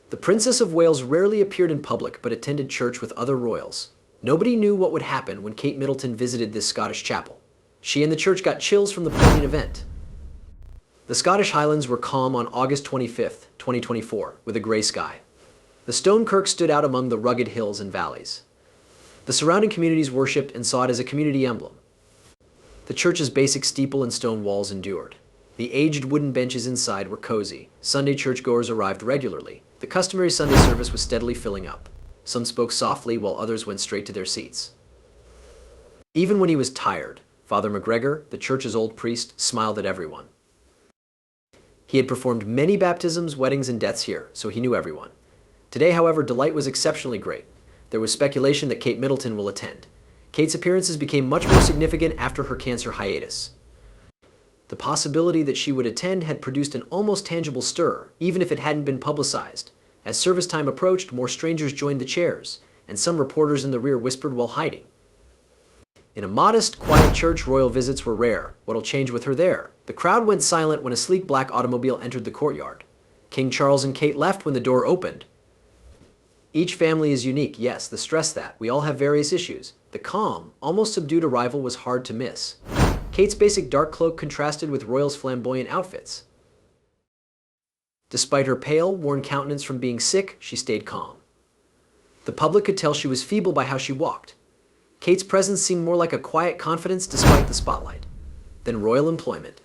The Princess of Wales rarely appeared in public but attended church with other royals. Nobody knew what would happen when Kate Middleton visited this Scottish chapel. She and the church got chills from the poignant event. The Scottish Highlands were calm on August 25, 2024, with a gray sky. The stone kirk stood out among the rugged hills and valleys. The surrounding communities worshipped and saw it as a community emblem. The church's basic steeple and stone walls endured. The aged wooden benches inside were cozy. Sunday churchgoers arrived regularly. The customary Sunday service was steadily filling up. Some spoke softly while others went straight to their seats. Even when he was tired, Father McGregor, the church's old priest, smiled at everyone. He had performed many baptisms, weddings, and deaths here, so he knew everyone. Today, however, delight was exceptionally great. There was speculation that Kate Middleton will attend. Kate's appearances became much more significant after her cancer hiatus. The possibility that she would attend had produced an almost tangible stir, even if it hadn't been publicized. As service time approached, more strangers joined the chairs, and some reporters in the rear whispered while hiding. In a modest, quiet church, royal visits were rare. What'll change with her there? The crowd went silent when a sleek black automobile entered the courtyard. King Charles and Kate left when the door opened. Each family is unique, yes, the stress that. We all have various issues. The calm, almost subdued arrival was hard to miss. Kate's basic dark cloak contrasted with Royal's flamboyant outfits. Despite her pale, worn countenance from being sick, she stayed calm. The public could tell she was feeble by how she walked. Kate's presence seemed more like a quiet confidence despite the spotlight than royal employment.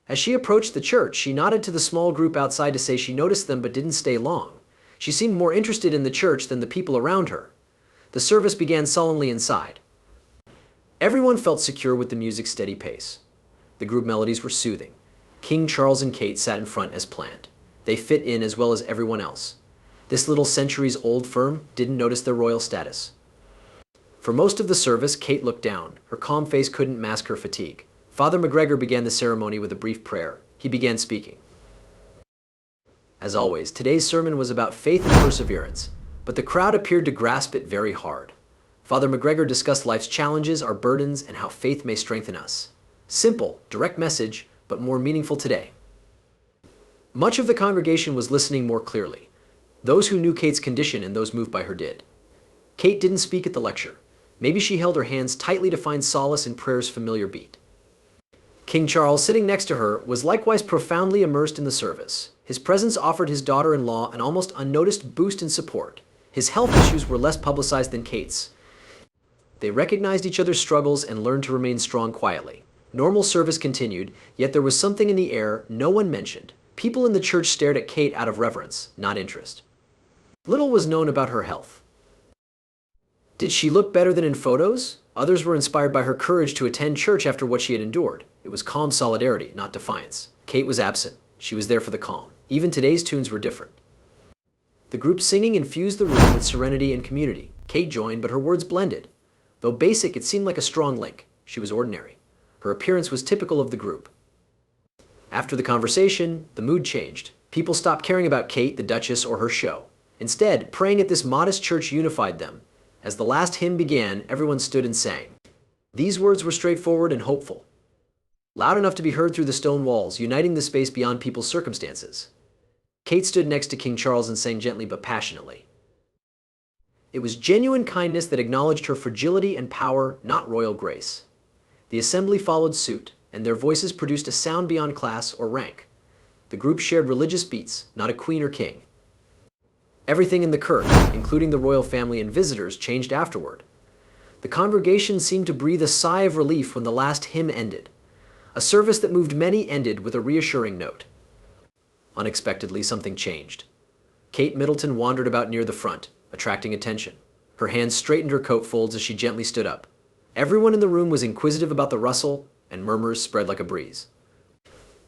As she approached the church, she nodded to the small group outside to say she noticed them but didn't stay long. She seemed more interested in the church than the people around her. The service began solemnly inside. Everyone felt secure with the music's steady pace. The group melodies were soothing. King Charles and Kate sat in front as planned. They fit in as well as everyone else. This little centuries-old firm didn't notice their royal status. For most of the service, Kate looked down. Her calm face couldn't mask her fatigue. Father McGregor began the ceremony with a brief prayer. He began speaking. As always, today's sermon was about faith and perseverance, but the crowd appeared to grasp it very hard. Father McGregor discussed life's challenges, our burdens, and how faith may strengthen us. Simple, direct message, but more meaningful today. Much of the congregation was listening more clearly. Those who knew Kate's condition and those moved by her did. Kate didn't speak at the lecture. Maybe she held her hands tightly to find solace in prayer's familiar beat. King Charles, sitting next to her, was likewise profoundly immersed in the service. His presence offered his daughter-in-law an almost unnoticed boost in support. His health issues were less publicized than Kate's. They recognized each other's struggles and learned to remain strong quietly. Normal service continued, yet there was something in the air no one mentioned. People in the church stared at Kate out of reverence, not interest. Little was known about her health. Did she look better than in photos? Others were inspired by her courage to attend church after what she had endured. It was calm solidarity, not defiance. Kate was absent. She was there for the calm. Even today's tunes were different. The group singing infused the room with serenity and community. Kate joined, but her words blended. Though basic, it seemed like a strong link. She was ordinary. Her appearance was typical of the group. After the conversation, the mood changed. People stopped caring about Kate, the Duchess, or her show. Instead, praying at this modest church unified them. As the last hymn began, everyone stood and sang. These words were straightforward and hopeful, loud enough to be heard through the stone walls, uniting the space beyond people's circumstances. Kate stood next to King Charles and sang gently but passionately. It was genuine kindness that acknowledged her fragility and power, not royal grace. The assembly followed suit, and their voices produced a sound beyond class or rank. The group shared religious beats, not a queen or king. Everything in the kirk, including the royal family and visitors, changed afterward. The congregation seemed to breathe a sigh of relief when the last hymn ended. A service that moved many ended with a reassuring note. Unexpectedly, something changed. Kate Middleton wandered about near the front, attracting attention. Her hands straightened her coat folds as she gently stood up. Everyone in the room was inquisitive about the rustle, and murmurs spread like a breeze.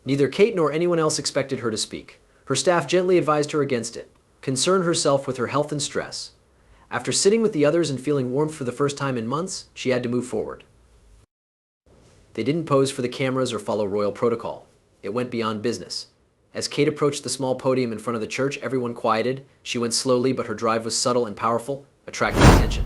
Neither Kate nor anyone else expected her to speak. Her staff gently advised her against it. Concern herself with her health and stress. After sitting with the others and feeling warmth for the first time in months, she had to move forward. They didn't pose for the cameras or follow royal protocol. It went beyond business. As Kate approached the small podium in front of the church, everyone quieted. She went slowly, but her drive was subtle and powerful, attracting attention.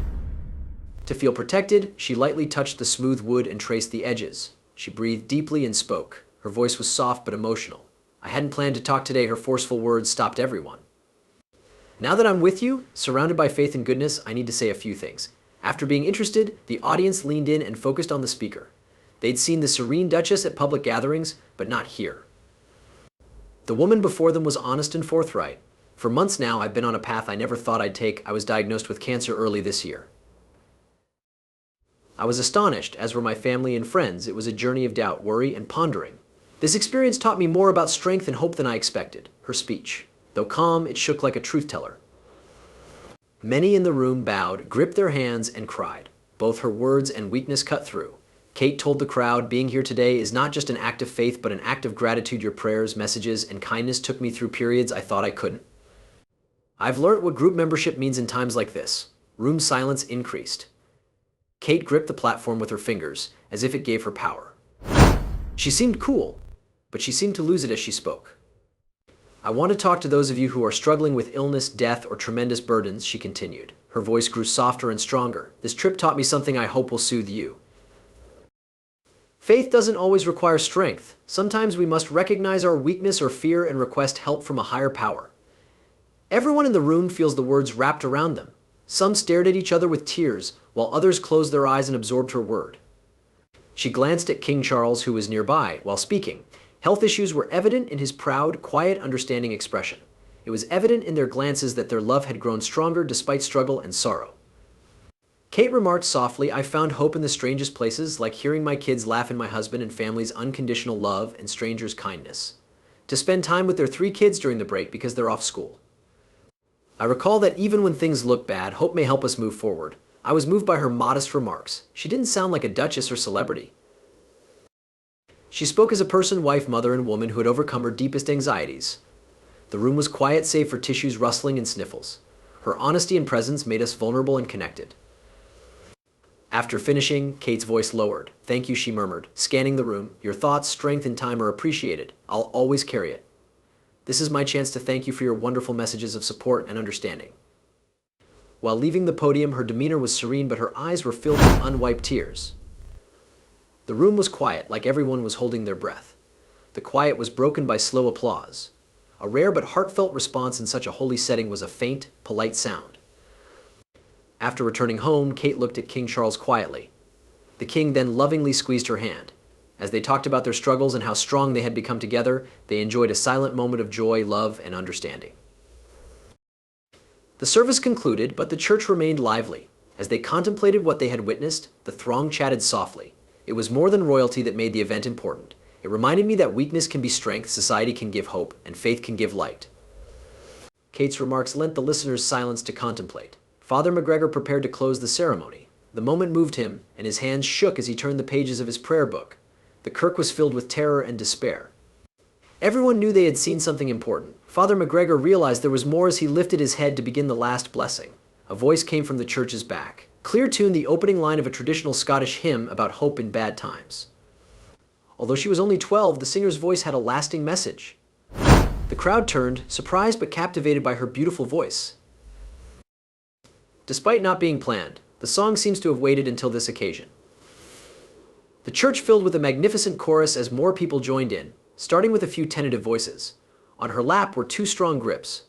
To feel protected, she lightly touched the smooth wood and traced the edges. She breathed deeply and spoke. Her voice was soft but emotional. I hadn't planned to talk today. Her forceful words stopped everyone. Now that I'm with you, surrounded by faith and goodness, I need to say a few things. After being interested, the audience leaned in and focused on the speaker. They'd seen the serene Duchess at public gatherings, but not here. The woman before them was honest and forthright. For months now, I've been on a path I never thought I'd take. I was diagnosed with cancer early this year. I was astonished, as were my family and friends. It was a journey of doubt, worry, and pondering. This experience taught me more about strength and hope than I expected. Her speech. Though calm, it shook like a truth-teller. Many in the room bowed, gripped their hands, and cried. Both her words and weakness cut through. Kate told the crowd, being here today is not just an act of faith, but an act of gratitude. Your prayers, messages, and kindness took me through periods I thought I couldn't. I've learned what group membership means in times like this. Room silence increased. Kate gripped the platform with her fingers, as if it gave her power. She seemed cool, but she seemed to lose it as she spoke. I want to talk to those of you who are struggling with illness, death, or tremendous burdens, she continued. Her voice grew softer and stronger. This trip taught me something I hope will soothe you. Faith doesn't always require strength. Sometimes we must recognize our weakness or fear and request help from a higher power. Everyone in the room feels the words wrapped around them. Some stared at each other with tears, while others closed their eyes and absorbed her word. She glanced at King Charles, who was nearby, while speaking. Health issues were evident in his proud, quiet, understanding expression. It was evident in their glances that their love had grown stronger despite struggle and sorrow. Kate remarked softly, I found hope in the strangest places, like hearing my kids laugh and my husband and family's unconditional love and strangers' kindness. To spend time with their 3 kids during the break because they're off school. I recall that even when things look bad, hope may help us move forward. I was moved by her modest remarks. She didn't sound like a duchess or celebrity. She spoke as a person, wife, mother, and woman who had overcome her deepest anxieties. The room was quiet save for tissues rustling and sniffles. Her honesty and presence made us vulnerable and connected. After finishing, Kate's voice lowered. Thank you, she murmured, scanning the room. Your thoughts, strength, and time are appreciated. I'll always carry it. This is my chance to thank you for your wonderful messages of support and understanding. While leaving the podium, her demeanor was serene, but her eyes were filled with unwiped tears. The room was quiet, like everyone was holding their breath. The quiet was broken by slow applause. A rare but heartfelt response in such a holy setting was a faint, polite sound. After returning home, Kate looked at King Charles quietly. The king then lovingly squeezed her hand. As they talked about their struggles and how strong they had become together, they enjoyed a silent moment of joy, love, and understanding. The service concluded, but the church remained lively. As they contemplated what they had witnessed, the throng chatted softly. It was more than royalty that made the event important. It reminded me that weakness can be strength, society can give hope, and faith can give light. Kate's remarks lent the listeners silence to contemplate. Father McGregor prepared to close the ceremony. The moment moved him, and his hands shook as he turned the pages of his prayer book. The Kirk was filled with terror and despair. Everyone knew they had seen something important. Father McGregor realized there was more as he lifted his head to begin the last blessing. A voice came from the church's back. Clear tuned the opening line of a traditional Scottish hymn about hope in bad times. Although she was only 12, the singer's voice had a lasting message. The crowd turned, surprised but captivated by her beautiful voice. Despite not being planned, the song seems to have waited until this occasion. The church filled with a magnificent chorus as more people joined in, starting with a few tentative voices. On her lap were 2 strong grips.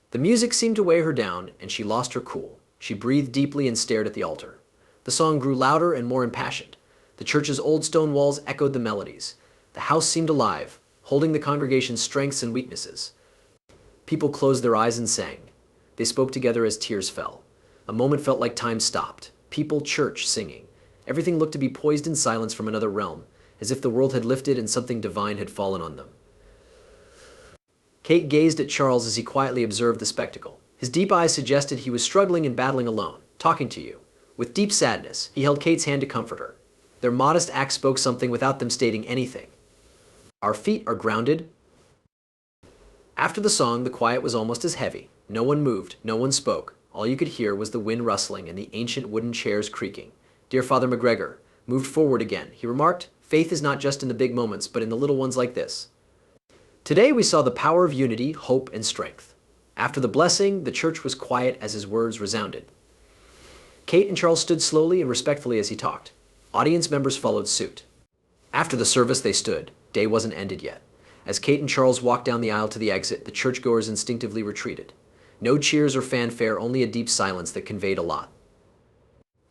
The music seemed to weigh her down, and she lost her cool. She breathed deeply and stared at the altar. The song grew louder and more impassioned. The church's old stone walls echoed the melodies. The house seemed alive, holding the congregation's strengths and weaknesses. People closed their eyes and sang. They spoke together as tears fell. A moment felt like time stopped. People, church, singing. Everything looked to be poised in silence from another realm, as if the world had lifted and something divine had fallen on them. Kate gazed at Charles as he quietly observed the spectacle. His deep eyes suggested he was struggling and battling alone, talking to you. With deep sadness, he held Kate's hand to comfort her. Their modest act spoke something without them stating anything. Our feet are grounded. After the song, the quiet was almost as heavy. No one moved, no one spoke. All you could hear was the wind rustling and the ancient wooden chairs creaking. Dear Father McGregor moved forward again. He remarked, faith is not just in the big moments, but in the little ones like this. Today we saw the power of unity, hope, and strength. After the blessing, the church was quiet as his words resounded. Kate and Charles stood slowly and respectfully as he talked. Audience members followed suit. After the service, they stood. Day wasn't ended yet. As Kate and Charles walked down the aisle to the exit, the churchgoers instinctively retreated. No cheers or fanfare, only a deep silence that conveyed a lot.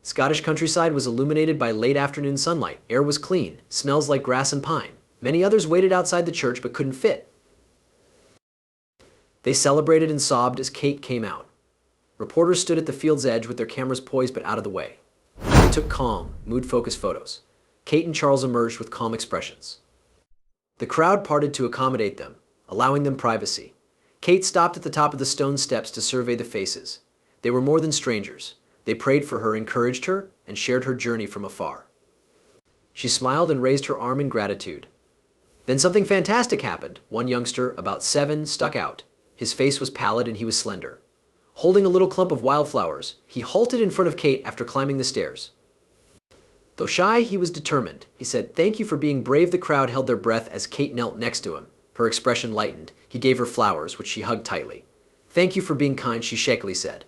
Scottish countryside was illuminated by late afternoon sunlight. Air was clean, smells like grass and pine. Many others waited outside the church but couldn't fit. They celebrated and sobbed as Kate came out. Reporters stood at the field's edge with their cameras poised but out of the way. They took calm, mood-focused photos. Kate and Charles emerged with calm expressions. The crowd parted to accommodate them, allowing them privacy. Kate stopped at the top of the stone steps to survey the faces. They were more than strangers. They prayed for her, encouraged her, and shared her journey from afar. She smiled and raised her arm in gratitude. Then something fantastic happened. One youngster, about 7, stuck out. His face was pallid and he was slender. Holding a little clump of wildflowers, he halted in front of Kate after climbing the stairs. Though shy, he was determined. He said, "Thank you for being brave." The crowd held their breath as Kate knelt next to him. Her expression lightened. He gave her flowers, which she hugged tightly. "Thank you for being kind," she shakily said.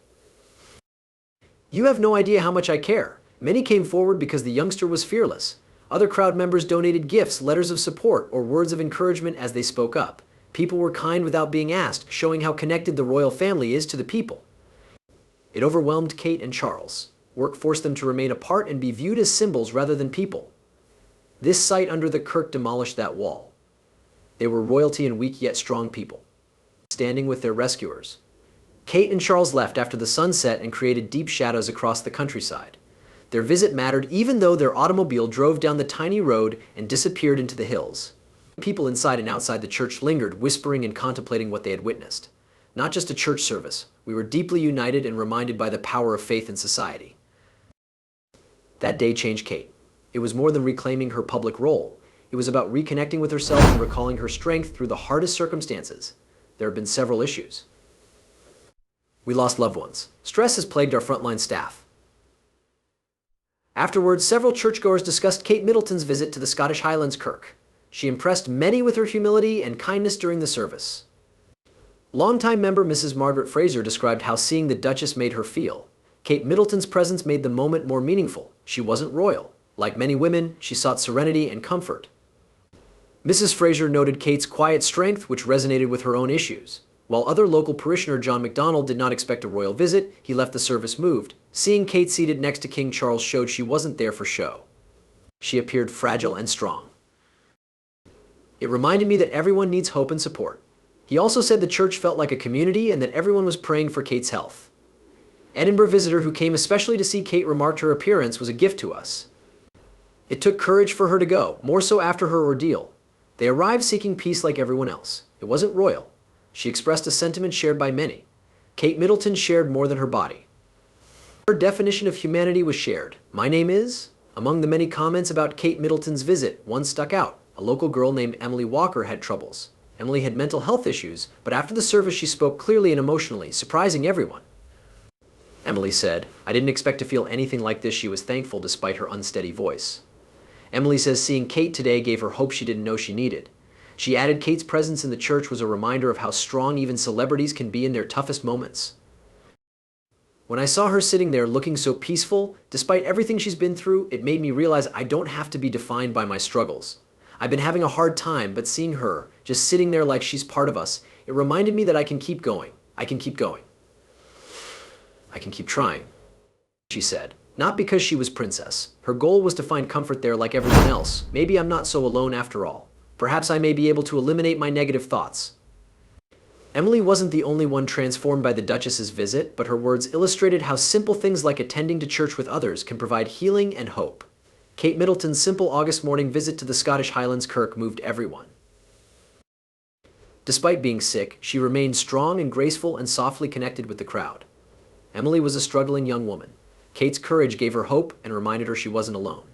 "You have no idea how much I care." Many came forward because the youngster was fearless. Other crowd members donated gifts, letters of support, or words of encouragement as they spoke up. People were kind without being asked, showing how connected the royal family is to the people. It overwhelmed Kate and Charles. Work forced them to remain apart and be viewed as symbols rather than people. This sight under the Kirk demolished that wall. They were royalty and weak yet strong people, standing with their rescuers. Kate and Charles left after the sun set and created deep shadows across the countryside. Their visit mattered even though their automobile drove down the tiny road and disappeared into the hills. People inside and outside the church lingered, whispering and contemplating what they had witnessed. Not just a church service, we were deeply united and reminded by the power of faith in society. That day changed Kate. It was more than reclaiming her public role. It was about reconnecting with herself and recalling her strength through the hardest circumstances. There have been several issues. We lost loved ones. Stress has plagued our frontline staff. Afterwards, several churchgoers discussed Kate Middleton's visit to the Scottish Highlands Kirk. She impressed many with her humility and kindness during the service. Longtime member Mrs. Margaret Fraser described how seeing the Duchess made her feel. Kate Middleton's presence made the moment more meaningful. She wasn't royal. Like many women, she sought serenity and comfort. Mrs. Fraser noted Kate's quiet strength, which resonated with her own issues. While other local parishioner John MacDonald did not expect a royal visit, he left the service moved. Seeing Kate seated next to King Charles showed she wasn't there for show. She appeared fragile and strong. It reminded me that everyone needs hope and support. He also said the church felt like a community and that everyone was praying for Kate's health. Edinburgh visitor who came especially to see Kate remarked her appearance was a gift to us. It took courage for her to go, more so after her ordeal. They arrived seeking peace like everyone else. It wasn't royal. She expressed a sentiment shared by many. Kate Middleton shared more than her body. Her definition of humanity was shared. "My name is..." Among the many comments about Kate Middleton's visit, one stuck out. A local girl named Emily Walker had troubles. Emily had mental health issues, but after the service she spoke clearly and emotionally, surprising everyone. Emily said, "I didn't expect to feel anything like this." She was thankful despite her unsteady voice. Emily says seeing Kate today gave her hope she didn't know she needed. She added Kate's presence in the church was a reminder of how strong even celebrities can be in their toughest moments. When I saw her sitting there looking so peaceful, despite everything she's been through, it made me realize I don't have to be defined by my struggles. I've been having a hard time, but seeing her, just sitting there like she's part of us, it reminded me that I can keep going. I can keep going. I can keep trying, she said. Not because she was princess. Her goal was to find comfort there like everyone else. Maybe I'm not so alone after all. Perhaps I may be able to eliminate my negative thoughts. Emily wasn't the only one transformed by the Duchess's visit, but her words illustrated how simple things like attending to church with others can provide healing and hope. Kate Middleton's simple August morning visit to the Scottish Highlands Kirk moved everyone. Despite being sick, she remained strong and graceful and softly connected with the crowd. Emily was a struggling young woman. Kate's courage gave her hope and reminded her she wasn't alone.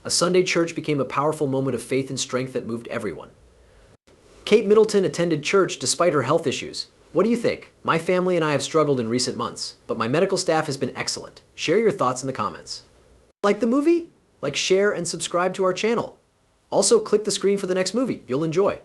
A Sunday church became a powerful moment of faith and strength that moved everyone. Kate Middleton attended church despite her health issues. What do you think? My family and I have struggled in recent months, but my medical staff has been excellent. Share your thoughts in the comments. Like the movie? Like, share, and subscribe to our channel. Also, click the screen for the next movie you'll enjoy.